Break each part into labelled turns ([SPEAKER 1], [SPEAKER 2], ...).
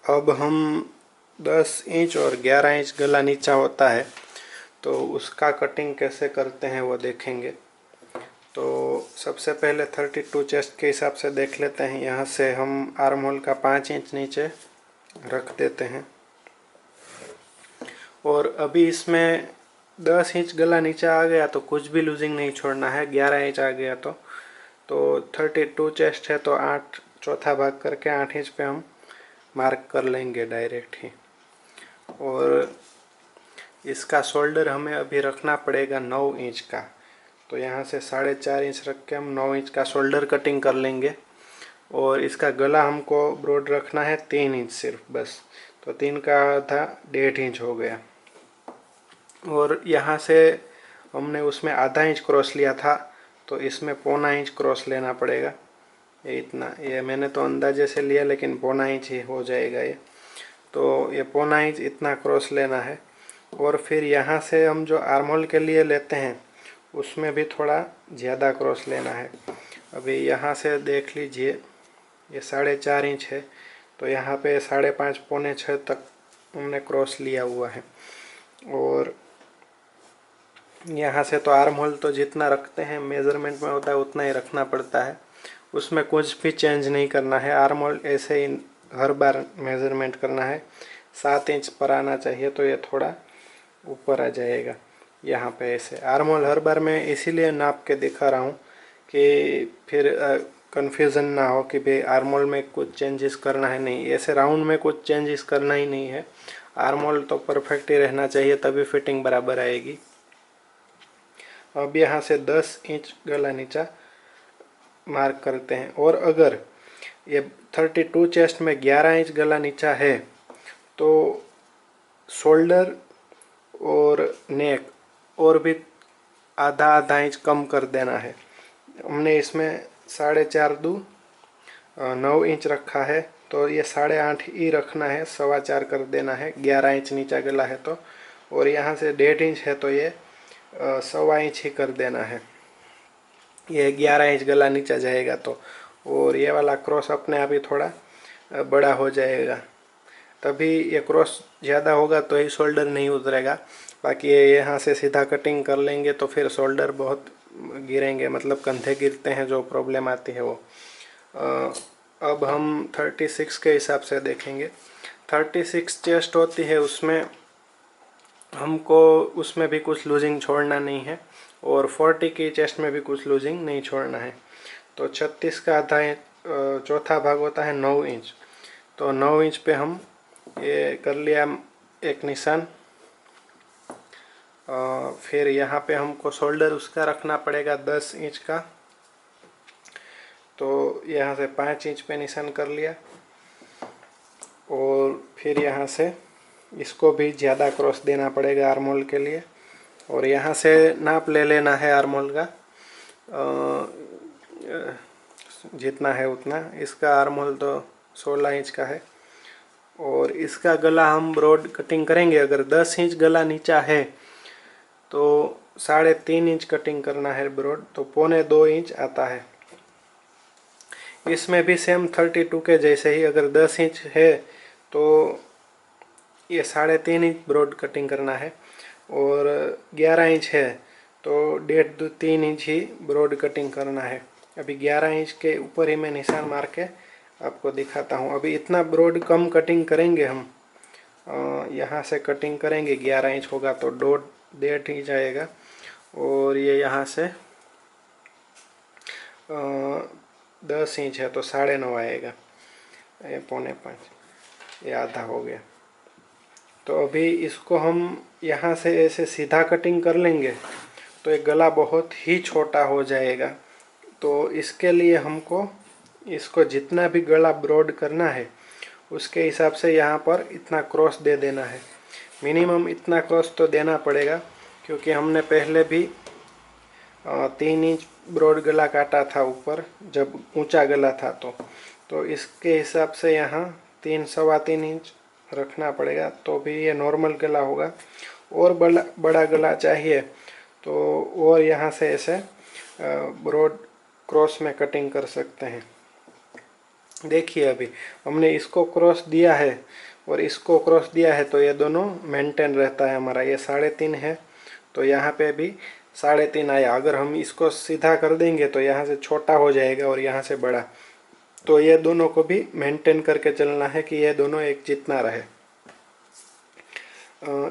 [SPEAKER 1] अब हम 10 इंच और 11 इंच गला नीचा होता है तो उसका कटिंग कैसे करते हैं वो देखेंगे। तो सबसे पहले 32 चेस्ट के हिसाब से देख लेते हैं। यहाँ से हम आर्म होल का 5 इंच नीचे रख देते हैं और अभी इसमें 10 इंच गला नीचा आ गया तो कुछ भी लूजिंग नहीं छोड़ना है। 11 इंच आ गया तो 32 चेस्ट है तो 8 चौथा भाग करके 8 इंच पे हम मार्क कर लेंगे डायरेक्ट ही। और इसका शोल्डर हमें अभी रखना पड़ेगा 9 इंच का, तो यहाँ से 4.5 इंच रख के हम 9 इंच का शोल्डर कटिंग कर लेंगे। और इसका गला हमको ब्रॉड रखना है 3 इंच सिर्फ बस, तो 3 का आधा 1.5 इंच हो गया। और यहाँ से हमने उसमें आधा इंच क्रॉस लिया था तो इसमें 1.25 इंच क्रॉस लेना पड़ेगा। ये इतना, ये मैंने तो अंदाजे से लिया लेकिन 1.25 इंच ही हो जाएगा ये। तो ये 1.25 इंच इतना क्रॉस लेना है। और फिर यहाँ से हम जो आर्म होल के लिए लेते हैं उसमें भी थोड़ा ज़्यादा क्रॉस लेना है। अभी यहाँ से देख लीजिए ये 4.5 इंच है तो यहाँ पे 5.5 पौने 6 तक हमने क्रॉस लिया हुआ है। और यहाँ से तो आर्म होल तो जितना रखते हैं मेज़रमेंट में होता है उतना ही रखना पड़ता है, उसमें कुछ भी चेंज नहीं करना है। आर्म होल ऐसे ही हर बार मेज़रमेंट करना है। 7 इंच पर आना चाहिए तो ये थोड़ा ऊपर आ जाएगा यहाँ पे ऐसे। आर्म होल हर बार मैं इसीलिए नाप के दिखा रहा हूँ कि फिर कन्फ्यूज़न ना हो कि भाई आर्म होल में कुछ चेंजेस करना है। नहीं, ऐसे राउंड में कुछ चेंजेस करना ही नहीं है। आर्म होल तो परफेक्ट ही रहना चाहिए तभी फिटिंग बराबर आएगी। अब यहाँ से 10 इंच गला नीचा मार्क करते हैं। और अगर ये 32 चेस्ट में 11 इंच गला नीचा है तो शोल्डर और नेक और भी आधा आधा इंच कम कर देना है। हमने इसमें 4.5 दू 9 इंच रखा है तो ये 8.5 ही रखना है, 4.25 कर देना है। 11 इंच नीचा गला है तो, और यहाँ से 1.5 इंच है तो ये 1.25 इंच ही कर देना है। ये 11 इंच गला नीचा जाएगा तो, और ये वाला क्रॉस अपने आप ही थोड़ा बड़ा हो जाएगा। तभी ये क्रॉस ज़्यादा होगा तो ही शोल्डर नहीं उतरेगा। बाकी ये यहाँ से सीधा कटिंग कर लेंगे तो फिर शोल्डर बहुत गिरेंगे, मतलब कंधे गिरते हैं जो प्रॉब्लम आती है वो। अब हम 36 के हिसाब से देखेंगे। 36 चेस्ट होती है, उसमें हमको उसमें भी कुछ लूजिंग छोड़ना नहीं है और 40 की चेस्ट में भी कुछ लूजिंग नहीं छोड़ना है। तो 36 का आधा चौथा भाग होता है 9 इंच, तो 9 इंच पे हम ये कर लिया एक निशान। फिर यहाँ पे हमको शोल्डर उसका रखना पड़ेगा 10 इंच का, तो यहाँ से 5 इंच पे निशान कर लिया। और फिर यहाँ से इसको भी ज़्यादा क्रॉस देना पड़ेगा आर्म होल के लिए। और यहाँ से नाप ले लेना है आर्म होल का, जितना है उतना। इसका आर्म होल तो 16 इंच का है। और इसका गला हम ब्रॉड कटिंग करेंगे। अगर 10 इंच गला नीचा है तो 3.5 इंच कटिंग करना है ब्रॉड, तो 1.25 इंच आता है। इसमें भी सेम 32 के जैसे ही, अगर 10 इंच है तो ये 3.5 इंच ब्रॉड कटिंग करना है। और 11 इंच है तो 1.5-3 इंच ही ब्रॉड कटिंग करना है। अभी 11 इंच के ऊपर ही मैं निशान मार के आपको दिखाता हूँ। अभी इतना ब्रॉड कम कटिंग करेंगे हम, यहाँ से कटिंग करेंगे 11 इंच होगा तो 1.5 इंच आएगा। और ये यहाँ से 10 इंच है तो 9.5 आएगा, ये 4.25, ये आधा हो गया। तो अभी इसको हम यहाँ से ऐसे सीधा कटिंग कर लेंगे तो ये गला बहुत ही छोटा हो जाएगा। तो इसके लिए हमको इसको जितना भी गला ब्रॉड करना है उसके हिसाब से यहाँ पर इतना क्रॉस दे देना है। मिनिमम इतना क्रॉस तो देना पड़ेगा क्योंकि हमने पहले भी 3 इंच ब्रॉड गला काटा था ऊपर जब ऊंचा गला था तो इसके हिसाब से यहाँ 3-3.25 इंच रखना पड़ेगा तो भी ये नॉर्मल गला होगा। और बड़ा गला चाहिए तो और यहाँ से ऐसे ब्रॉड क्रॉस में कटिंग कर सकते हैं। देखिए अभी हमने इसको क्रॉस दिया है और इसको क्रॉस दिया है, तो ये दोनों मेंटेन रहता है हमारा। ये 3.5 है, तो यहाँ पे भी 3.5 आया। अगर हम इसको सीधा कर देंगे तो यहाँ से छोटा हो जाएगा और यहाँ से बड़ा, तो ये दोनों को भी मेंटेन करके चलना है कि ये दोनों एक जितना रहे।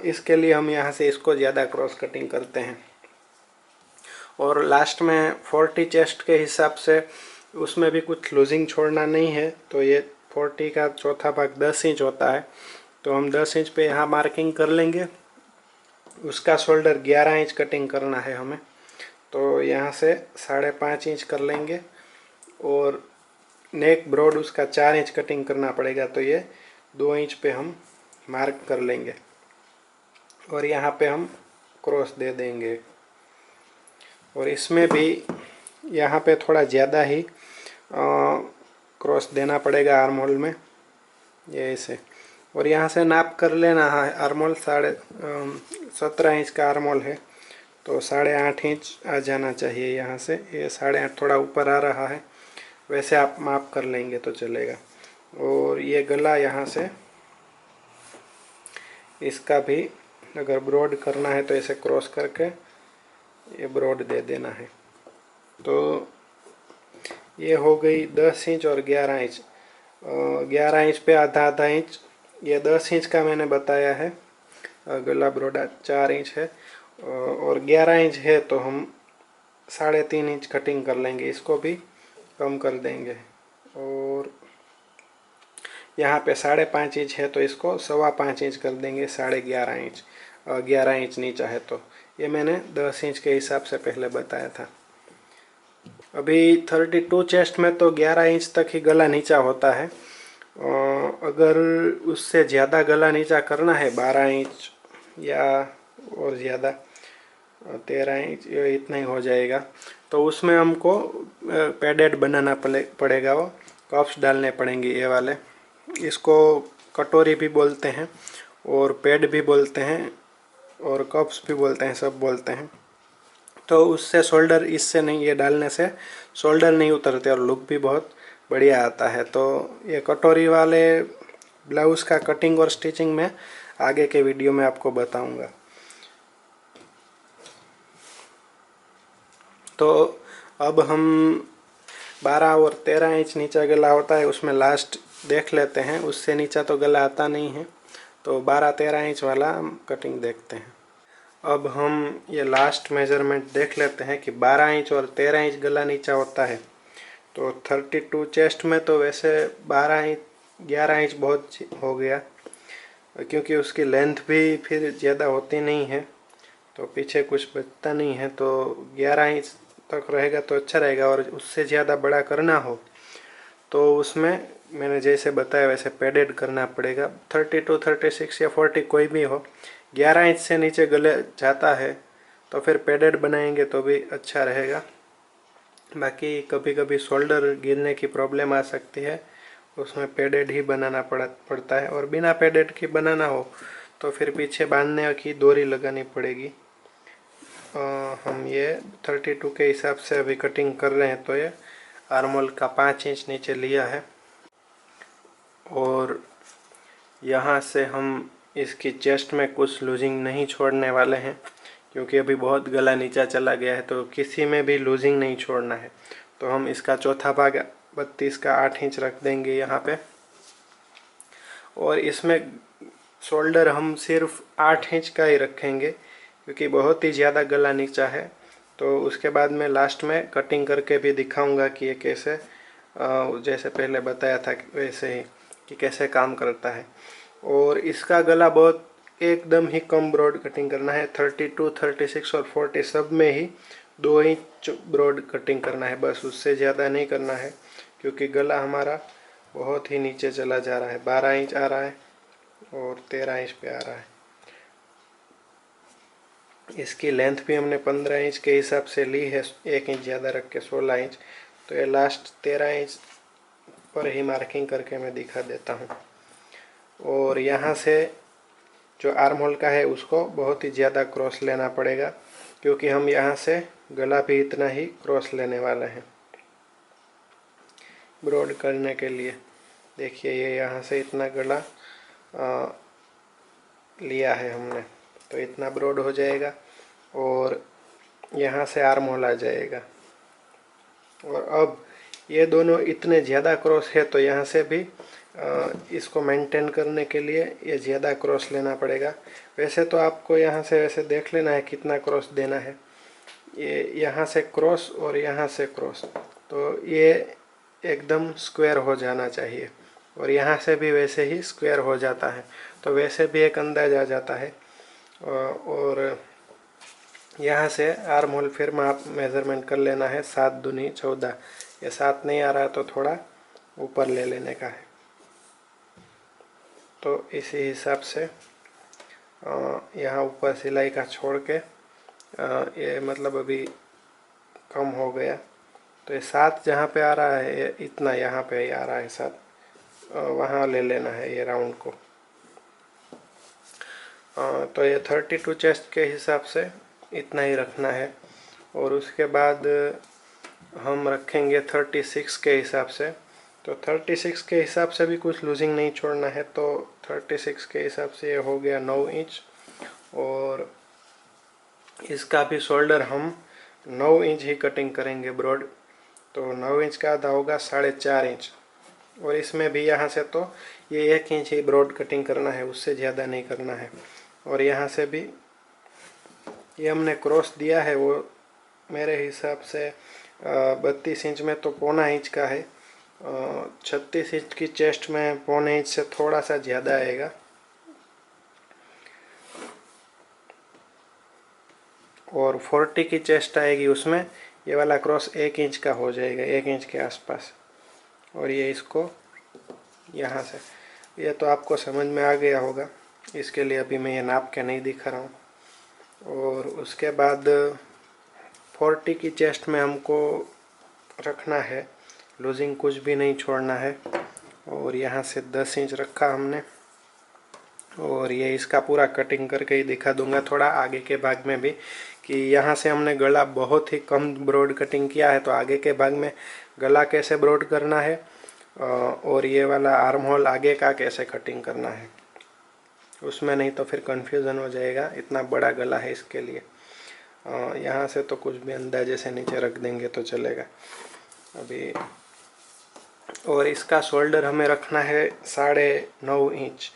[SPEAKER 1] इसके लिए हम यहाँ से इसको ज़्यादा क्रॉस कटिंग करते हैं। और लास्ट में 40 चेस्ट के हिसाब से उसमें भी कुछ लूजिंग छोड़ना नहीं है, तो ये 40 का चौथा भाग 10 इंच होता है, तो हम 10 इंच पे यहाँ मार्किंग कर लेंगे। उसका शोल्डर 11 इंच कटिंग करना है हमें, तो यहाँ से 5.5 इंच कर लेंगे। और नेक ब्रॉड उसका 4 इंच कटिंग करना पड़ेगा, तो ये 2 इंच पे हम मार्क कर लेंगे और यहाँ पे हम क्रॉस दे देंगे। और इसमें भी यहाँ पे थोड़ा ज़्यादा ही क्रॉस देना पड़ेगा आर्म होल में, ये ऐसे। और यहाँ से नाप कर लेना है। आर्म होल 17 इंच का आर्म होल है, तो 8.5 इंच आ जाना चाहिए यहाँ से। ये 8.5 थोड़ा ऊपर आ रहा है, वैसे आप माप कर लेंगे तो चलेगा। और ये गला यहाँ से इसका भी अगर ब्रॉड करना है तो ऐसे क्रॉस करके ये ब्रॉड दे देना है। तो ये हो गई 10 इंच और 11 इंच। 11 इंच पे आधा इंच, ये 10 इंच का मैंने बताया है। गला ब्रॉड 4 इंच है और 11 इंच है, तो हम 3.5 इंच कटिंग कर लेंगे, इसको भी कम कर देंगे। और यहाँ पे 5.5 इंच है, तो इसको 5.25 इंच कर देंगे, 11.5 इंच। 11 इंच नीचा है, तो ये मैंने 10 इंच के हिसाब से पहले बताया था। अभी 32 चेस्ट में तो 11 इंच तक ही गला नीचा होता है। अगर उससे ज़्यादा गला नीचा करना है, 12 इंच या और ज़्यादा 13 इंच, ये इतना ही हो जाएगा, तो उसमें हमको पैडेड बनाना पड़ेगा। वो कप्स डालने पड़ेंगे, ये वाले। इसको कटोरी भी बोलते हैं और पैड भी बोलते हैं और कप्स भी बोलते हैं, सब बोलते हैं। तो उससे शोल्डर, इससे नहीं, ये डालने से शोल्डर नहीं उतरते और लुक भी बहुत बढ़िया आता है। तो ये कटोरी वाले ब्लाउज़ का कटिंग और स्टिचिंग में आगे के वीडियो में आपको बताऊंगा। तो अब हम 12 और 13 इंच नीचा गला होता है, उसमें लास्ट देख लेते हैं। उससे नीचा तो गला आता नहीं है, तो 12-13 इंच वाला हम कटिंग देखते हैं। अब हम ये लास्ट मेजरमेंट देख लेते हैं कि 12 इंच और 13 इंच गला नीचा होता है। तो 32 चेस्ट में तो वैसे 11 इंच बहुत हो गया, क्योंकि उसकी लेंथ भी फिर ज़्यादा होती नहीं है, तो पीछे कुछ बचता नहीं है। तो 11 इंच तक रहेगा तो अच्छा रहेगा। और उससे ज़्यादा बड़ा करना हो तो उसमें मैंने जैसे बताया वैसे पैडेड करना पड़ेगा। 32, 36 या 40 कोई भी हो, 11 इंच से नीचे गले जाता है तो फिर पैडेड बनाएंगे तो भी अच्छा रहेगा। बाकी कभी कभी शोल्डर गिरने की प्रॉब्लम आ सकती है, उसमें पैडेड ही बनाना पड़ता है। और बिना पैडेड की बनाना हो तो फिर पीछे बांधने की डोरी लगानी पड़ेगी। हम ये 32 के हिसाब से अभी कटिंग कर रहे हैं, तो ये आर्म होल का 5 इंच नीचे लिया है। और यहाँ से हम इसकी चेस्ट में कुछ लूजिंग नहीं छोड़ने वाले हैं, क्योंकि अभी बहुत गला नीचा चला गया है, तो किसी में भी लूजिंग नहीं छोड़ना है। तो हम इसका चौथा भाग 32 का 8 इंच रख देंगे यहाँ पे। और इसमें शोल्डर हम सिर्फ 8 इंच का ही रखेंगे, क्योंकि बहुत ही ज़्यादा गला नीचा है। तो उसके बाद में लास्ट में कटिंग करके भी दिखाऊंगा कि ये कैसे, जैसे पहले बताया था वैसे ही, कि कैसे काम करता है। और इसका गला बहुत एकदम ही कम ब्रॉड कटिंग करना है। 32, 36 और 40 सब में ही 2 इंच ब्रॉड कटिंग करना है, बस उससे ज़्यादा नहीं करना है, क्योंकि गला हमारा बहुत ही नीचे चला जा रहा है। 12 इंच आ रहा है और 13 इंच पे आ रहा है। इसकी लेंथ भी हमने 15 इंच के हिसाब से ली है, 1 इंच ज़्यादा रख के 16 इंच। तो ये लास्ट 13 इंच पर ही मार्किंग करके मैं दिखा देता हूँ। और यहाँ से जो आर्म होल का है उसको बहुत ही ज़्यादा क्रॉस लेना पड़ेगा, क्योंकि हम यहाँ से गला भी इतना ही क्रॉस लेने वाले हैं। ब्रॉड करने के लिए। देखिए ये यहाँ से इतना गला लिया है हमने, तो इतना ब्रॉड हो जाएगा और यहाँ से आर्म होल आ जाएगा। और अब ये दोनों इतने ज़्यादा क्रॉस है तो यहाँ से भी इसको मेंटेन करने के लिए ये ज़्यादा क्रॉस लेना पड़ेगा। वैसे तो आपको यहाँ से वैसे देख लेना है कितना क्रॉस देना है। ये यहाँ से क्रॉस और यहाँ से क्रॉस, तो ये एकदम स्क्वायर हो जाना चाहिए और यहाँ से भी वैसे ही स्क्वायर हो जाता है, तो वैसे भी एक अंदाज़ आ जाता है। और यहाँ से आर्म होल फिर माप मेज़रमेंट कर लेना है 7 दूनी 14। ये 7 नहीं आ रहा तो थोड़ा ऊपर ले लेने का है। तो इसी हिसाब से यहाँ ऊपर सिलाई का छोड़ के ये मतलब अभी कम हो गया, तो ये 7 जहाँ पे आ रहा है ये इतना यहाँ पे ही आ रहा है 7, वहाँ ले लेना है ये राउंड को। तो ये 32 चेस्ट के हिसाब से इतना ही रखना है। और उसके बाद हम रखेंगे 36 के हिसाब से। तो 36 के हिसाब से भी कुछ लूजिंग नहीं छोड़ना है, तो 36 के हिसाब से ये हो गया 9 इंच। और इसका भी शोल्डर हम 9 इंच ही कटिंग करेंगे ब्रॉड, तो 9 इंच का आधा होगा 4.5 इंच। और इसमें भी यहाँ से तो ये 1 इंच ही ब्रॉड कटिंग करना है, उससे ज़्यादा नहीं करना है। और यहाँ से भी ये हमने क्रॉस दिया है वो मेरे हिसाब से 32 इंच में तो 1.25 इंच का है। 36 इंच की चेस्ट में 1.25 इंच से थोड़ा सा ज़्यादा आएगा। और 40 की चेस्ट आएगी, उसमें ये वाला क्रॉस 1 इंच का हो जाएगा, 1 इंच के आसपास। और ये इसको यहाँ से, ये तो आपको समझ में आ गया होगा, इसके लिए अभी मैं ये नाप के नहीं दिखा रहा हूँ। और उसके बाद 40 की चेस्ट में हमको रखना है, लूजिंग कुछ भी नहीं छोड़ना है। और यहाँ से 10 इंच रखा हमने, और ये इसका पूरा कटिंग करके ही दिखा दूंगा थोड़ा आगे के भाग में भी, कि यहाँ से हमने गला बहुत ही कम ब्रॉड कटिंग किया है, तो आगे के भाग में गला कैसे ब्रॉड करना है और ये वाला आर्म होल आगे का कैसे कटिंग करना है उसमें, नहीं तो फिर कंफ्यूजन हो जाएगा, इतना बड़ा गला है इसके लिए। यहाँ से तो कुछ भी अंदाजे से नीचे रख देंगे तो चलेगा अभी। और इसका शोल्डर हमें रखना है 9.5 इंच,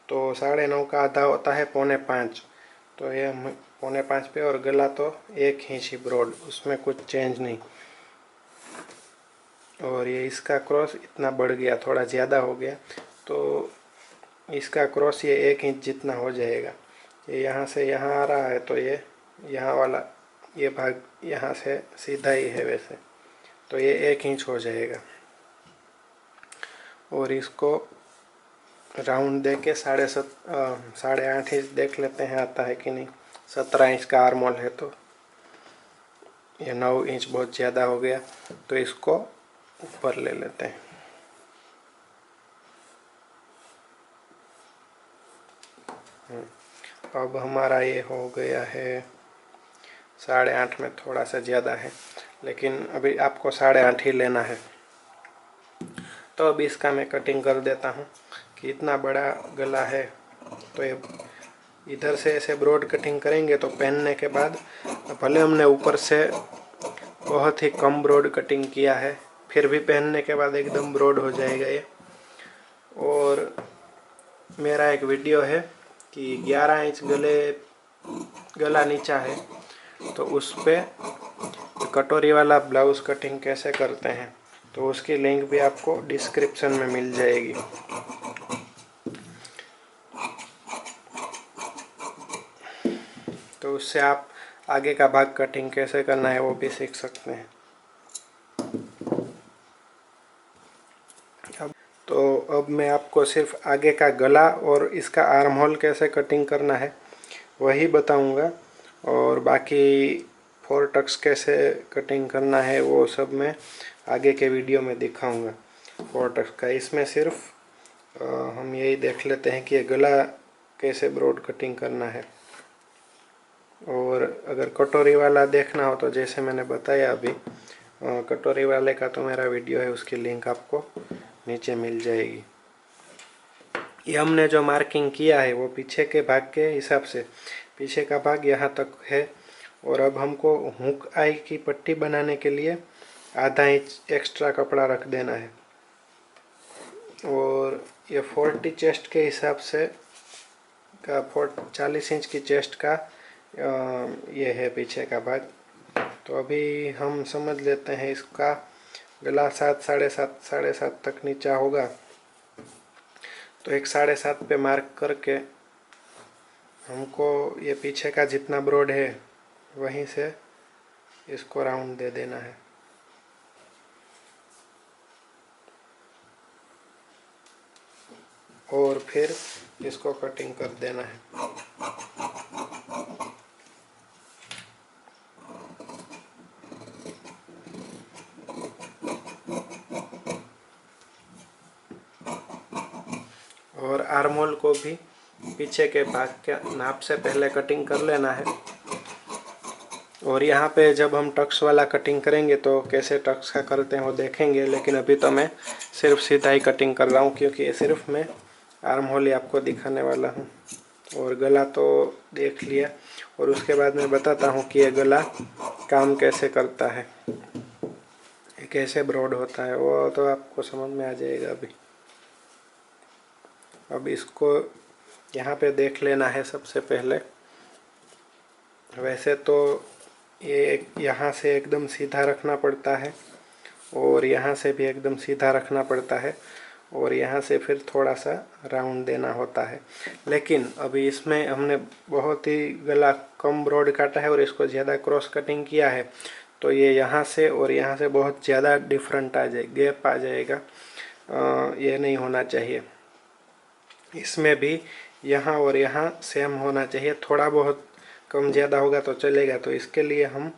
[SPEAKER 1] तो 9.5 का आधा होता है 4.25, तो ये हम 4.25 पे। और गला तो 1 इंच ही ब्रॉड, उसमें कुछ चेंज नहीं। और ये इसका क्रॉस इतना बढ़ गया, थोड़ा ज़्यादा हो गया, तो इसका क्रॉस ये 1 इंच जितना हो जाएगा। ये यहाँ से यहाँ आ रहा है, तो ये यहाँ वाला ये भाग यहाँ से सीधा ही है वैसे, तो ये 1 इंच हो जाएगा। और इसको राउंड दे के 8.5 इंच देख लेते हैं आता है कि नहीं। 17 इंच का आर्म होल है, तो ये 9 इंच बहुत ज़्यादा हो गया, तो इसको ऊपर ले लेते हैं। अब हमारा ये हो गया है 8.5 में, थोड़ा सा ज़्यादा है, लेकिन अभी आपको 8.5 ही लेना है। तो अब इसका मैं कटिंग कर देता हूँ कि इतना बड़ा गला है, तो ये इधर से ऐसे ब्रॉड कटिंग करेंगे तो पहनने के बाद भले हमने ऊपर से बहुत ही कम ब्रॉड कटिंग किया है, फिर भी पहनने के बाद एकदम ब्रॉड हो जाएगा ये। और मेरा एक वीडियो है कि 11 इंच गला नीचा है, तो उस पर कटोरी वाला ब्लाउज़ कटिंग कैसे करते हैं, तो उसकी लिंक भी आपको डिस्क्रिप्शन में मिल जाएगी। तो उससे आप आगे का भाग कटिंग कैसे करना है वो भी सीख सकते हैं। अब मैं आपको सिर्फ आगे का गला और इसका आर्म होल कैसे कटिंग करना है वही बताऊंगा, और बाकी 4 टक्स कैसे कटिंग करना है वो सब मैं आगे के वीडियो में दिखाऊंगा 4 टक्स का। इसमें सिर्फ हम यही देख लेते हैं कि ये गला कैसे ब्रॉड कटिंग करना है। और अगर कटोरी वाला देखना हो तो जैसे मैंने बताया अभी, कटोरी वाले का तो मेरा वीडियो है, उसकी लिंक आपको नीचे मिल जाएगी। ये हमने जो मार्किंग किया है वो पीछे के भाग के हिसाब से, पीछे का भाग यहाँ तक है। और अब हमको हुक आई की पट्टी बनाने के लिए आधा इंच एक्स्ट्रा कपड़ा रख देना है। और ये 40 चेस्ट के हिसाब से का 40 इंच की चेस्ट का ये है पीछे का भाग। तो अभी हम समझ लेते हैं इसका गला 7 साढ़े सात तक नीचा होगा। तो एक 7.5 पे मार्क करके हमको ये पीछे का जितना ब्रॉड है वहीं से इसको राउंड दे देना है। और फिर इसको कटिंग कर देना है। और आर्म होल को भी पीछे के भाग के नाप से पहले कटिंग कर लेना है। और यहाँ पे जब हम टक्स वाला कटिंग करेंगे तो कैसे टक्स का करते हैं वो देखेंगे, लेकिन अभी तो मैं सिर्फ सीधा ही कटिंग कर रहा हूँ, क्योंकि ये सिर्फ मैं आर्म होल ही आपको दिखाने वाला हूँ। और गला तो देख लिया, और उसके बाद मैं बताता हूँ कि ये गला काम कैसे करता है, कैसे ब्रॉड होता है, वो तो आपको समझ में आ जाएगा अभी। अब इसको यहाँ पे देख लेना है सबसे पहले। वैसे तो ये यहाँ से एकदम सीधा रखना पड़ता है, और यहाँ से भी एकदम सीधा रखना पड़ता है, और यहाँ से फिर थोड़ा सा राउंड देना होता है। लेकिन अभी इसमें हमने बहुत ही गला कम ब्रॉड काटा है और इसको ज़्यादा क्रॉस कटिंग किया है, तो ये यहाँ से और यहाँ से बहुत ज़्यादा डिफरेंट आ जाए, गैप आ जाएगा। ये नहीं होना चाहिए। इसमें भी यहाँ और यहाँ सेम होना चाहिए, थोड़ा बहुत कम ज़्यादा होगा तो चलेगा। तो इसके लिए हम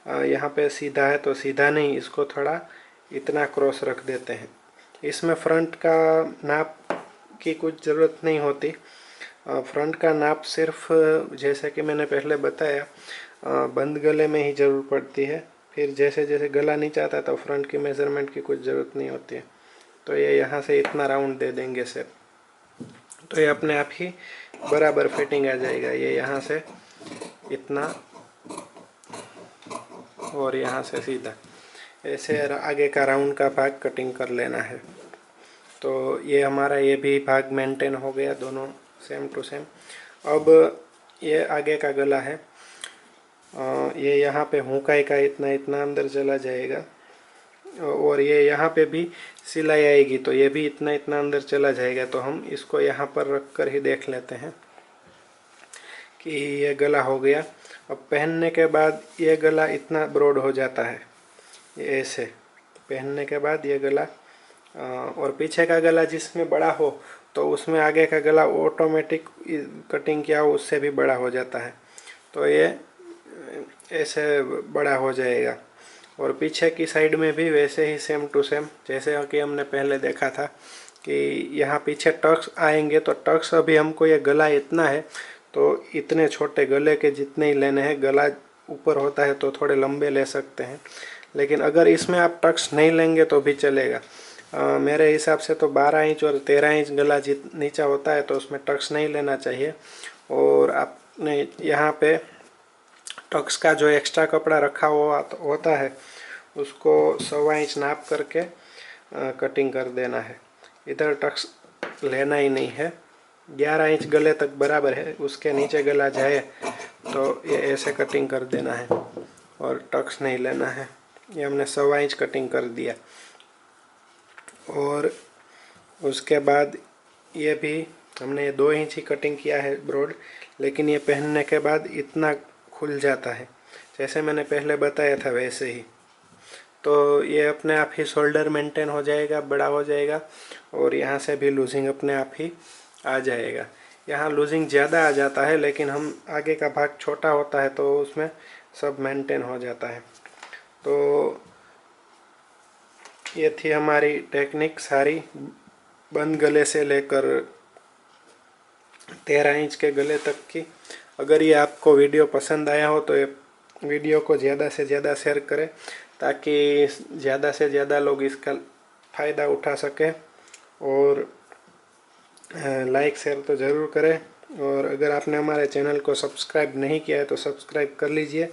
[SPEAKER 1] यहाँ पे सीधा है तो सीधा नहीं, इसको थोड़ा इतना क्रॉस रख देते हैं। इसमें फ्रंट का नाप की कुछ ज़रूरत नहीं होती। फ्रंट का नाप सिर्फ जैसे कि मैंने पहले बताया बंद गले में ही ज़रूर पड़ती है। फिर जैसे जैसे गला नीचे आता है तो फ्रंट की मेज़रमेंट की कुछ ज़रूरत नहीं होती है। तो ये यहाँ से इतना राउंड दे देंगे सिर्फ, तो ये अपने आप ही बराबर फिटिंग आ जाएगा। ये यहाँ से इतना और यहाँ से सीधा, ऐसे आगे का राउंड का भाग कटिंग कर लेना है। तो ये हमारा ये भी भाग मेंटेन हो गया, दोनों सेम टू सेम। अब ये आगे का गला है, ये यहाँ पे हुकाई का इतना अंदर चला जाएगा, और ये यहाँ पे भी सिलाई आएगी तो ये भी इतना अंदर चला जाएगा। तो हम इसको यहाँ पर रख कर ही देख लेते हैं कि ये गला हो गया। अब पहनने के बाद ये गला इतना ब्रॉड हो जाता है, ये ऐसे पहनने के बाद ये गला, और पीछे का गला जिसमें बड़ा हो तो उसमें आगे का गला ऑटोमेटिक कटिंग किया हो उससे भी बड़ा हो जाता है। तो ये ऐसे बड़ा हो जाएगा। और पीछे की साइड में भी वैसे ही सेम टू सेम, जैसे कि हमने पहले देखा था कि यहाँ पीछे टक्स आएंगे। तो टक्स अभी हमको ये गला इतना है तो इतने छोटे गले के जितने ही लेने हैं। गला ऊपर होता है तो थोड़े लंबे ले सकते हैं, लेकिन अगर इसमें आप टक्स नहीं लेंगे तो भी चलेगा। मेरे हिसाब से तो 12 इंच और 13 इंच गला नीचा होता है तो उसमें टक्स नहीं लेना चाहिए। और आपने यहाँ पे टक्स का जो एक्स्ट्रा कपड़ा रखा हुआ होता है उसको 1.25 इंच नाप करके कटिंग कर देना है। इधर टक्स लेना ही नहीं है, 11 इंच गले तक बराबर है, उसके नीचे गला जाए तो ये ऐसे कटिंग कर देना है और टक्स नहीं लेना है। ये हमने 1.25 इंच कटिंग कर दिया। और उसके बाद ये भी हमने 2 इंच ही कटिंग किया है ब्रॉड, लेकिन ये पहनने के बाद इतना खुल जाता है जैसे मैंने पहले बताया था वैसे ही। तो ये अपने आप ही शोल्डर मेंटेन हो जाएगा, बड़ा हो जाएगा, और यहाँ से भी लूजिंग अपने आप ही आ जाएगा। यहाँ लूजिंग ज़्यादा आ जाता है लेकिन हम आगे का भाग छोटा होता है तो उसमें सब मेंटेन हो जाता है। तो ये थी हमारी टेक्निक सारी, बंद गले से लेकर 13 इंच के गले तक की। अगर ये आपको वीडियो पसंद आया हो तो ये वीडियो को ज़्यादा से ज़्यादा शेयर करें ताकि ज़्यादा से ज़्यादा लोग इसका फ़ायदा उठा सकें। और लाइक शेयर तो ज़रूर करें, और अगर आपने हमारे चैनल को सब्सक्राइब नहीं किया है तो सब्सक्राइब कर लीजिए,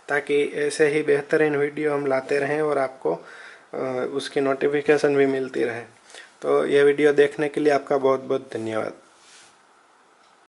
[SPEAKER 1] ताकि ऐसे ही बेहतरीन वीडियो हम लाते रहें और आपको उसकी नोटिफिकेशन भी मिलती रहे। तो ये वीडियो देखने के लिए आपका बहुत बहुत धन्यवाद।